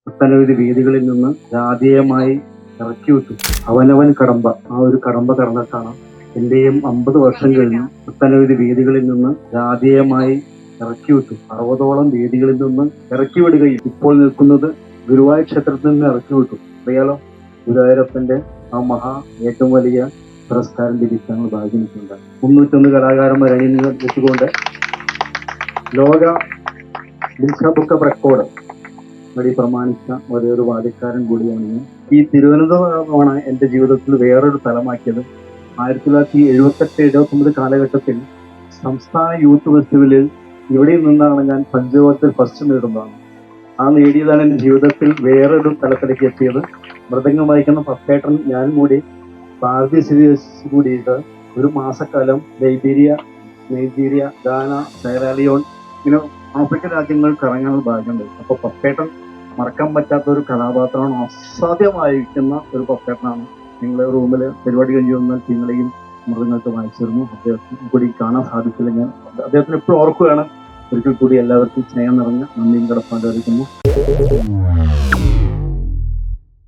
ഒട്ടനവധി വേദികളിൽ നിന്ന് ജാതീയമായി ഇറക്കിവിട്ടു. അവനവൻ കടമ്പ, ആ ഒരു കടമ്പ കടന്നിട്ടാണ് എന്റെയും 50 വർഷം കഴിഞ്ഞ് ഒട്ടനവധി വേദികളിൽ നിന്ന് ജാതീയമായി ഇറക്കിവിട്ടു. 60ഓളം വേദികളിൽ നിന്ന് ഇറക്കിവിടുകയും ഇപ്പോൾ നിൽക്കുന്നത് ഗുരുവായൂർ ക്ഷേത്രത്തിൽ നിന്ന് ഇറക്കിവിട്ടു. അറിയാലോ, ഗുരുവായൂരപ്പന്റെ ആ ഏറ്റവും വലിയ പുരസ്കാരം ലഭിക്കാനുള്ള ഭാഗ്യം എനിക്കുണ്ട്. 301 കലാകാരന്മാർ വെച്ചുകൊണ്ട് ലോക ഗിന്നസ് ബുക്ക് ഓഫ് റെക്കോർഡ് വഴി പ്രമാണിച്ച ഒരേയൊരു വാദ്യക്കാരൻ കൂടിയാണ് ഞാൻ. ഈ തിരുവനന്തപുരമാണ് എൻ്റെ ജീവിതത്തിൽ വേറൊരു സ്ഥലമാക്കിയത്. 1978-79 കാലഘട്ടത്തിൽ സംസ്ഥാന യൂത്ത് ഫെസ്റ്റിവലിൽ ഇവിടെ നിന്നാണ് ഞാൻ പഞ്ചലോകത്തിൽ ഫസ്റ്റ് നേടുന്നതാണ്. ആ നേടിയതാണ് എൻ്റെ ജീവിതത്തിൽ വേറൊരു തലത്തിലേക്ക് എത്തിയത്. മൃദംഗം വായിക്കുന്ന പപ്പേട്ടൻ ഞാനും കൂടി ഭാരതീയ സിവിസ് കൂടിയിട്ട് ഒരു മാസക്കാലം നൈജീരിയ, ഗാന, സൈറാലിയോൺ ഇങ്ങനെ ആഫ്രിക്കൻ രാജ്യങ്ങൾ കറങ്ങാനുള്ള ഭാഗ്യമുണ്ട്. അപ്പോൾ പപ്പേട്ടൻ മറക്കാൻ പറ്റാത്ത ഒരു കഥാപാത്രമാണ്, അസാധ്യമായിരിക്കുന്ന ഒരു പപ്പേട്ടനാണ്. നിങ്ങളെ റൂമിൽ പരിപാടി കഴിഞ്ഞു വന്നാൽ നിങ്ങളെയും മൃഗങ്ങൾക്ക് വായിച്ചിരുന്നു. അദ്ദേഹത്തിന് കൂടി കാണാൻ സാധിച്ചില്ല. ഞാൻ അദ്ദേഹത്തിന് എപ്പോഴും ഓർക്കുകയാണ്. ഒരിക്കൽ കൂടി എല്ലാവർക്കും സ്നേഹം നിറഞ്ഞ നന്ദിയും കടപ്പാട് അറിയിക്കുന്നു.